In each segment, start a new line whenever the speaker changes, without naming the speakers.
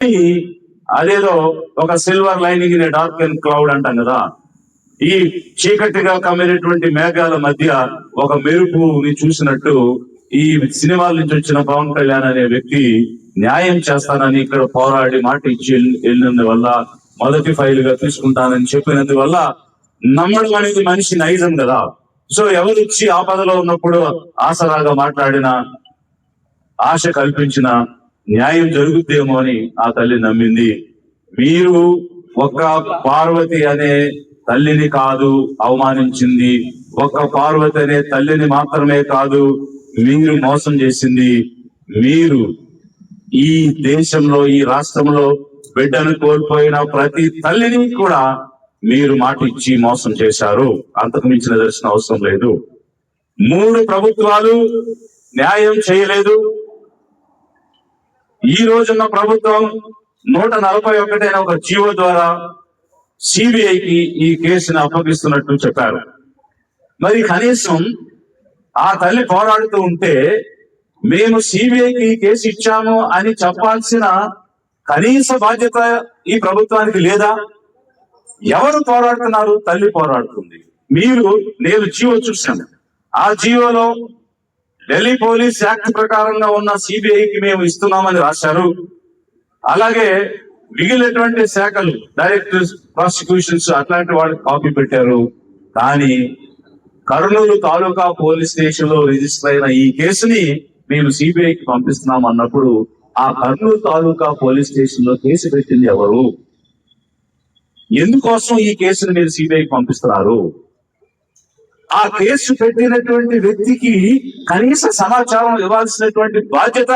అదేదో ఒక silver lining in dark and cloud అంటాం కదా, ఈ చీకటిగా కమ్మినటువంటి మేఘాల మధ్య ఒక మెరుపుని చూసినట్టు ఈ సినిమాల నుంచి వచ్చిన పవన్ కళ్యాణ్ అనే వ్యక్తి న్యాయం చేస్తానని ఇక్కడ పోరాడి మాట ఇచ్చి వెళ్ళినందువల్ల, మొదటి ఫైల్ గా తీసుకుంటానని చెప్పినందువల్ల నమ్మడం అనేది మనిషి నైజం కదా. సో ఎవరు ఇచ్చి ఆపదలో ఉన్నప్పుడు ఆసరాగా మాట్లాడిన, ఆశ కల్పించిన న్యాయం జరుగుద్దేమో అని ఆ తల్లి నమ్మింది. మీరు ఒక పార్వతి అనే తల్లిని కాదు అవమానించింది, ఒక పార్వతి అనే తల్లిని మాత్రమే కాదు మీరు మోసం చేసింది. మీరు ఈ దేశంలో, ఈ రాష్ట్రంలో బిడ్డను కోల్పోయిన ప్రతి తల్లిని కూడా మీరు మాట ఇచ్చి మోసం చేశారు. అంతకు మించిన దర్శనం అవసరం లేదు. 3 ప్రభుత్వాలు న్యాయం చేయలేదు. ఈ రోజున్న ప్రభుత్వం 141 అయిన ఒక జీవో ద్వారా సిబిఐకి ఈ కేసును అప్పగిస్తున్నట్టు చెప్పారు. మరి కనీసం ఆ తల్లి పోరాడుతూ ఉంటే మేము సిబిఐకి కేసు ఇచ్చాము అని చెప్పాల్సిన కనీస బాధ్యత ఈ ప్రభుత్వానికి లేదా? ఎవరు పోరాడుతున్నారు? తల్లి పోరాడుతుంది. నేను జీవో చూశాను. ఆ జీవోలో ఢిల్లీ పోలీస్ యాక్ట్ ప్రకారంగా ఉన్న సిబిఐకి మేము ఇస్తున్నామని రాశారు. అలాగే మిగిలినటువంటి శాఖలు, డైరెక్ట్ ప్రాసిక్యూషన్స్ అట్లాంటి వాళ్ళకి కాపీ పెట్టారు. కానీ కర్నూలు తాలూకా పోలీస్ స్టేషన్ లో రిజిస్టర్ అయిన ఈ కేసుని మేము సిబిఐకి పంపిస్తున్నాం అన్నప్పుడు ఆ కర్నూలు తాలూకా పోలీస్ స్టేషన్ లో కేసు పెట్టింది ఎవరు? ఎందుకోసం ఈ కేసును మీరు సిబిఐకి పంపిస్తున్నారు? ఆ కేసు పెట్టినటువంటి వ్యక్తికి కనీస సమాచారం ఇవ్వాల్సినటువంటి బాధ్యత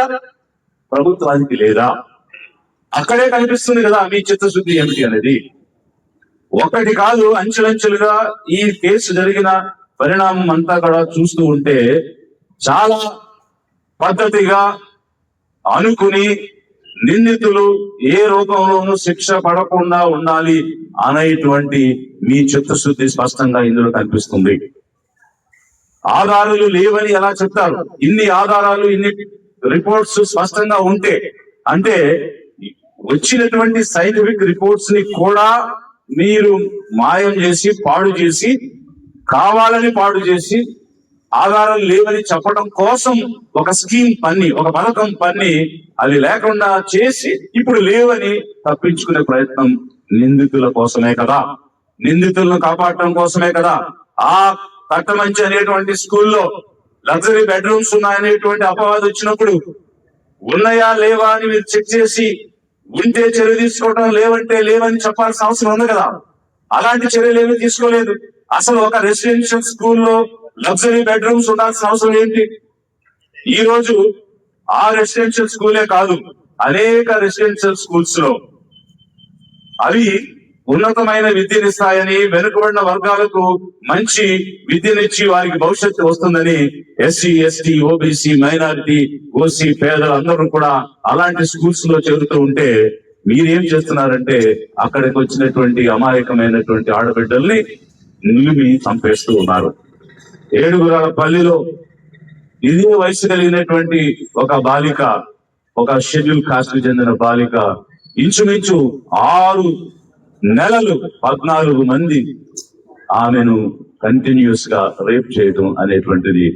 ప్రభుత్వానికి లేదా? అక్కడే కనిపిస్తుంది కదా మీ చిత్తశుద్ధి ఏమిటి అనేది. ఒకటి కాదు, అంచెలంచెలుగా ఈ కేసు జరిగిన పరిణామం అంతా కూడా చూస్తూ ఉంటే చాలా పద్ధతిగా అనుకుని నిందితులు ఏ రూపంలోనూ శిక్ష పడకుండా ఉండాలి అనేటువంటి మీ చిత్తశుద్ధి స్పష్టంగా ఇందులో కనిపిస్తుంది. ఆధారాలు లేవని ఎలా చెప్తారు? ఇన్ని ఆధారాలు, ఇన్ని రిపోర్ట్స్ స్పష్టంగా ఉంటే, అంటే వచ్చినటువంటి సైంటిఫిక్ రిపోర్ట్స్ ని కూడా మీరు మాయం చేసి, పాడు చేసి, కావాలని పాడు చేసి, ఆధారాలు లేవని చెప్పడం కోసం ఒక స్కీమ్ పన్ని, ఒక పథకం పన్ని, అది లేకుండా చేసి ఇప్పుడు లేవని తప్పించుకునే ప్రయత్నం నిందితుల కోసమే కదా, నిందితులను కాపాడటం కోసమే కదా. ఆ కట్టమంచి అనేటువంటి స్కూల్లో లగ్జరీ బెడ్రూమ్స్ ఉన్నాయనేటువంటి అపవాదం వచ్చినప్పుడు ఉన్నాయా లేవా అని మీరు చెక్ చేసి ఉంటే చర్య తీసుకోవడం, లేవంటే లేవని చెప్పాల్సిన అవసరం ఉంది కదా. అలాంటి చర్యలు ఏమీ తీసుకోలేదు. అసలు ఒక రెసిడెన్షియల్ స్కూల్లో లగ్జరీ బెడ్రూమ్స్ ఉండాల్సిన అవసరం ఏంటి? ఈ రోజు ఆ రెసిడెన్షియల్ స్కూలే కాదు, అనేక రెసిడెన్షియల్ స్కూల్స్ లో అవి ఉన్నతమైన విద్యనిస్తాయని, వెనుకబడిన వర్గాలకు మంచి విద్యనిచ్చి వారికి భవిష్యత్తు వస్తుందని SC, ST, OBC, minority, OC పేదలు అందరూ కూడా అలాంటి స్కూల్స్ లో చేరుతూ ఉంటే మీరేం చేస్తున్నారంటే అక్కడికి వచ్చినటువంటి అమాయకమైనటువంటి ఆడబిడ్డల్ని నిలిమి చంపేస్తూ ఉన్నారు. 7 పల్లిలో ఇదే వయసు కలిగినటువంటి ఒక బాలిక, ఒక షెడ్యూల్ కాస్ట్ కు చెందిన బాలిక ఇంచుమించు 6 నెలలు 14 మంది ఆమెను కంటిన్యూస్ గా రేప్ చేయడం అనేటువంటిది,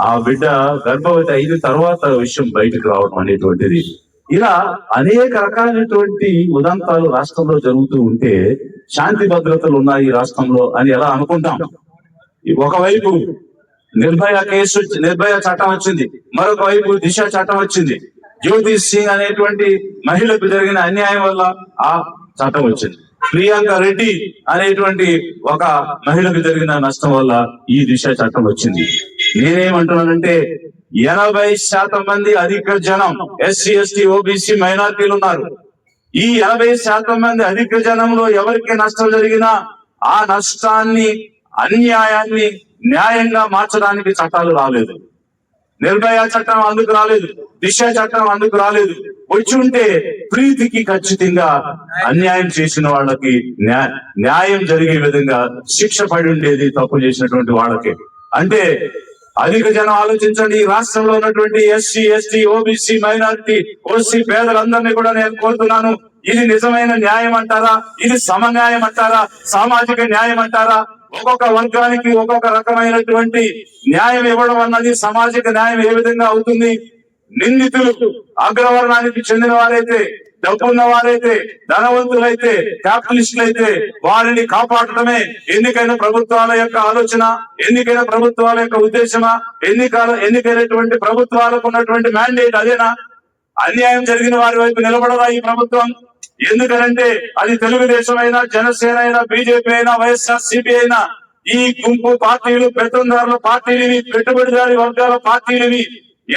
ఆ బిడ్డ గర్భవతి అయిన తర్వాత విషయం బయటకు రావడం అనేటువంటిది, ఇలా అనేక రకాలైనటువంటి ఉదంతాలు రాష్ట్రంలో జరుగుతూ ఉంటే శాంతి భద్రతలు ఉన్నాయి ఈ రాష్ట్రంలో అని ఎలా అనుకుంటాం? ఒకవైపు నిర్భయ చట్టం వచ్చింది, మరొక వైపు దిశ చట్టం వచ్చింది. జ్యోతి సింగ్ అనేటువంటి మహిళకు జరిగిన అన్యాయం వల్ల ఆ చట్టం వచ్చింది. ప్రియాంక రెడ్డి అనేటువంటి ఒక మహిళకు జరిగిన నష్టం వల్ల ఈ దిశ చట్టం వచ్చింది. నేనేమంటున్నానంటే 80% మంది అధిక జనం ఎస్సీ, ఎస్టీ, ఓబీసీ, మైనారిటీలు ఉన్నారు. ఈ 80% మంది అధిక జనంలో ఎవరికి నష్టం జరిగినా ఆ నష్టాన్ని, అన్యాయాన్ని న్యాయంగా మార్చడానికి చట్టాలు రాలేదు. నిర్భయ చట్టం అందుకు రాలేదు, దిశ చట్టం అందుకు రాలేదు. వచ్చి ఉంటే ప్రీతికి ఖచ్చితంగా అన్యాయం చేసిన వాళ్ళకి న్యాయం జరిగే విధంగా శిక్ష పడి ఉండేది, తప్పు చేసినటువంటి వాళ్ళకి. అంటే అధిక జనం ఆలోచించండి. ఈ రాష్ట్రంలో ఉన్నటువంటి SC, ST, OBC, minority, OC పేదలందరినీ కూడా నేను కోరుతున్నాను. ఇది నిజమైన న్యాయం అంటారా? ఇది సమన్యాయం అంటారా? సామాజిక న్యాయం అంటారా? ఒక్కొక్క వర్గానికి ఒక్కొక్క రకమైనటువంటి న్యాయం ఇవ్వడం అన్నది సామాజిక న్యాయం ఏ విధంగా అవుతుంది? నిందితులు అగ్రవర్ణానికి చెందిన వారైతే, డబ్బున్న వారైతే, ధనవంతులైతే, క్యాపిటలిస్టులైతే వారిని కాపాడటమే ఎన్నికైన ప్రభుత్వాల యొక్క ఆలోచన, ఎన్నికైన ప్రభుత్వాల యొక్క ఉద్దేశమా? ఎన్నికైనటువంటి ప్రభుత్వాలకు ఉన్నటువంటి మ్యాండేట్ అదేనా? అన్యాయం జరిగిన వారి వైపు నిలబడదా ఈ ప్రభుత్వం? ఎందుకనంటే అది తెలుగుదేశం అయినా, జనసేన అయినా, బీజేపీ అయినా, వైఎస్ఆర్ సిపి అయినా, ఈ గుంపు పార్టీలు పెత్తందారుల పార్టీలు, పెట్టుబడిదారి వర్గాల పార్టీలు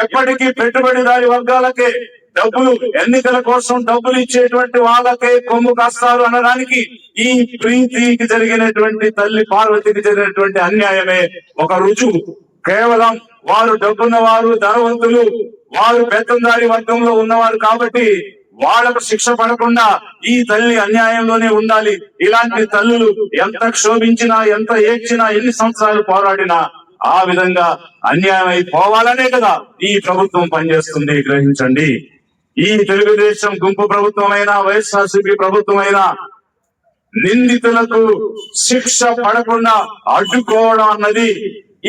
ఎప్పటికీ పెట్టుబడిదారి వర్గాలకే డబ్బులు, ఎన్నికల కోసం డబ్బులు ఇచ్చేటువంటి వాళ్ళకే కొమ్ము కాస్తారు అనడానికి ఈ ప్రీతికి జరిగినటువంటి తల్లి పార్వతికి జరిగినటువంటి అన్యాయమే ఒక రుజువు. కేవలం వారు డబ్బున్న వారు, ధనవంతులు, వారు పెత్తందారి వర్గంలో ఉన్నవారు కాబట్టి వాళ్లకు శిక్ష పడకుండా ఈ తల్లి అన్యాయంలోనే ఉండాలి. ఇలాంటి తల్లులు ఎంత క్షోభించినా, ఎంత ఏడ్చినా, ఎన్ని సంవత్సరాలు పోరాడినా ఆ విధంగా అన్యాయం అయిపోవాలనే కదా ఈ ప్రభుత్వం పనిచేస్తుంది. గ్రహించండి. ఈ తెలుగుదేశం గుంపు ప్రభుత్వమైనా, వైఎస్ఆర్సీపీ ప్రభుత్వమైనా నిందితులకు శిక్ష పడకుండా అడ్డుకోవడం అన్నది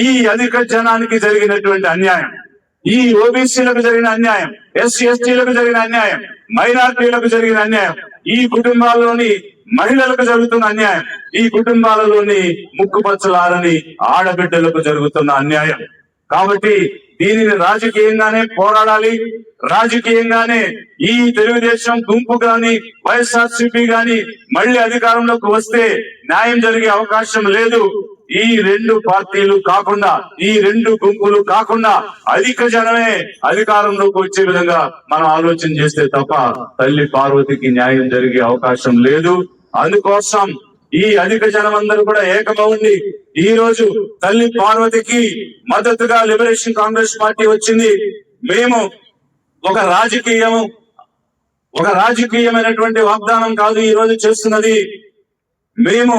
ఈ అధిక జనానికి జరిగినటువంటి అన్యాయం, ఈ ఓబీసీలకు జరిగిన అన్యాయం, ఎస్సీ ఎస్టీలకు జరిగిన అన్యాయం, మైనారిటీలకు జరిగిన అన్యాయం, ఈ కుటుంబాల్లోని మహిళలకు జరుగుతున్న అన్యాయం, ఈ కుటుంబాలలోని ముక్కుపచ్చలారని ఆడబిడ్డలకు జరుగుతున్న అన్యాయం. కాబట్టి దీనిని రాజకీయంగానే పోరాడాలి. రాజకీయంగానే ఈ తెలుగుదేశం గుంపు గాని, వైఎస్ఆర్సీపీ గాని మళ్ళీ అధికారంలోకి వస్తే న్యాయం జరిగే అవకాశం లేదు. ఈ రెండు పార్టీలు కాకుండా, ఈ రెండు గుంపులు కాకుండా అధిక జనమే అధికారంలోకి వచ్చే విధంగా మనం ఆలోచన చేస్తే తప్ప తల్లి పార్వతికి న్యాయం జరిగే అవకాశం లేదు. అందుకోసం ఈ అధిక జనం అందరూ కూడా ఏకమవుండి ఈ రోజు తల్లి పార్వతికి మద్దతుగా లిబరేషన్ కాంగ్రెస్ పార్టీ వచ్చింది. మేము ఒక రాజకీయమైనటువంటి వాగ్దానం కాదు ఈ రోజు చేస్తున్నది. మేము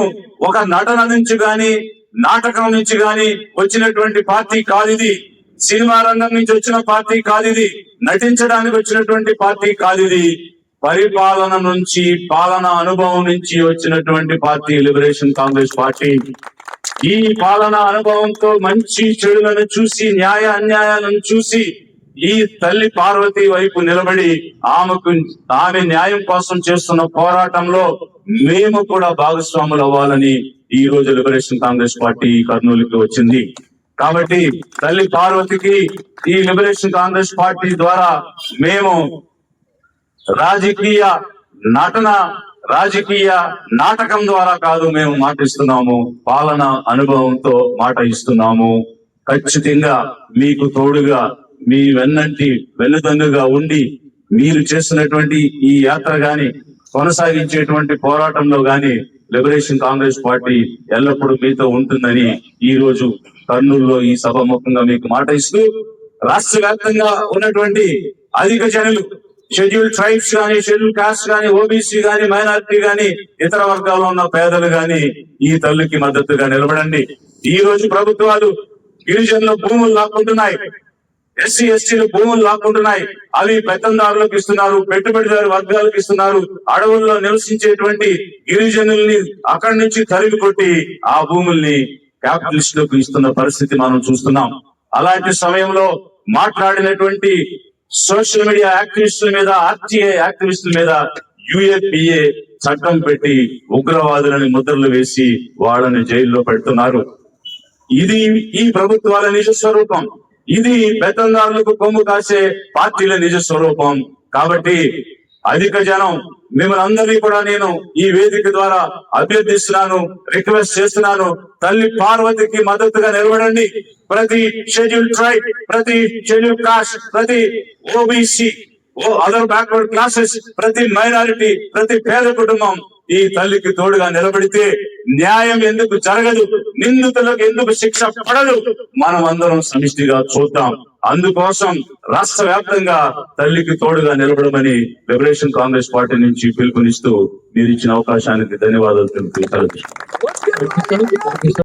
ఒక నటన నుంచి గాని, నాటకం నుంచి గాని వచ్చినటువంటి పార్టీ కాదు ఇది. సినిమా రంగం నుంచి వచ్చిన పార్టీ కాదు ఇది. నటించడానికి వచ్చినటువంటి పార్టీ కాదు ఇది. పరిపాలన నుంచి, పాలన అనుభవం నుంచి వచ్చినటువంటి పార్టీ లిబరేషన్ కాంగ్రెస్ పార్టీ. ఈ పాలన అనుభవంతో మంచి చెడులను చూసి, న్యాయ అన్యాయాలను చూసి ఈ తల్లి పార్వతి వైపు నిలబడి ఆమె న్యాయం కోసం చేస్తున్న పోరాటంలో మేము కూడా భాగస్వాములు అవ్వాలని ఈ రోజు లిబరేషన్ కాంగ్రెస్ పార్టీ కర్నూలుకి వచ్చింది. కాబట్టి తల్లి పార్వతికి ఈ లిబరేషన్ కాంగ్రెస్ పార్టీ ద్వారా మేము రాజకీయ నాటకం ద్వారా కాదు మేము మాట ఇస్తున్నాము, పాలన అనుభవంతో మాట ఇస్తున్నాము. ఖచ్చితంగా మీకు తోడుగా, మీ వెన్నుదన్నుగా ఉండి మీరు చేస్తున్నటువంటి ఈ యాత్ర గాని, కొనసాగించేటువంటి పోరాటంలో గాని లిబరేషన్ కాంగ్రెస్ పార్టీ ఎల్లప్పుడూ మీతో ఉంటుందని ఈ రోజు కర్నూలులో ఈ సభాముఖంగా మీకు మాట ఇస్తూ, రాష్ట్ర వ్యాప్తంగా ఉన్నటువంటి అధిక జనులు, షెడ్యూల్ ట్రైబ్స్ గాని, షెడ్యూల్ కాస్ట్ గాని, ఓబీసీ గాని, మైనారిటీ గాని, ఇతర వర్గాల్లో ఉన్న పేదలు గాని ఈ తల్లికి మద్దతుగా నిలబడండి. ఈ రోజు ప్రభుత్వాలు గిరిజనుల భూములు లాక్కుంటున్నాయి, ఎస్సీ ఎస్టీలు భూములు లాక్కుంటున్నాయి. అవి పెత్తందారులకు ఇస్తున్నారు, పెట్టుబడిదారు వర్గాలకు ఇస్తున్నారు. అడవుల్లో నివసించేటువంటి గిరిజనుల్ని అక్కడి నుంచి తరిమి కొట్టి ఆ భూముల్ని క్యాపిటలిస్టులకు ఇస్తున్న పరిస్థితి మనం చూస్తున్నాం. అలాంటి సమయంలో మాట్లాడినటువంటి సోషల్ మీడియా యాక్టివిస్టుల మీద, ఆర్టీఐ యాక్టివిస్టుల మీద యుఏపిఏ చట్టం పెట్టి ఉగ్రవాదులని ముద్రలు వేసి వాళ్ళని జైల్లో పెడుతున్నారు. ఇది ఈ ప్రభుత్వాల నిజ స్వరూపం. ఇది పెత్తందారులకు కొమ్ము కాసే పార్టీల నిజ స్వరూపం. కాబట్టి అధిక జనం మిమ్మల్ని అందరినీ కూడా నేను ఈ వేదిక ద్వారా అభ్యర్థిస్తున్నాను, రిక్వెస్ట్ చేస్తున్నాను. తల్లి పార్వతికి మద్దతుగా నిలబడండి. ప్రతి షెడ్యూల్ ట్రైబ్, ప్రతి షెడ్యూల్ కాస్ట్, ప్రతి ఓబీసీ, అదర్ బ్యాక్వర్డ్ క్లాసెస్, ప్రతి మైనారిటీ, ప్రతి పేద కుటుంబం ఈ తల్లికి తోడుగా నిలబడితే న్యాయం ఎందుకు జరగదు, నిందితులకు ఎందుకు శిక్ష పడదు, మనం అందరం సమిష్టిగా చూద్దాం. అందుకోసం రాష్ట్ర వ్యాప్తంగా తల్లికి తోడుగా నిలబడమని లిబరేషన్ కాంగ్రెస్ పార్టీ నుంచి పిలుపునిస్తూ మీరు ఇచ్చిన అవకాశానికి ధన్యవాదాలు తెలుపుతూ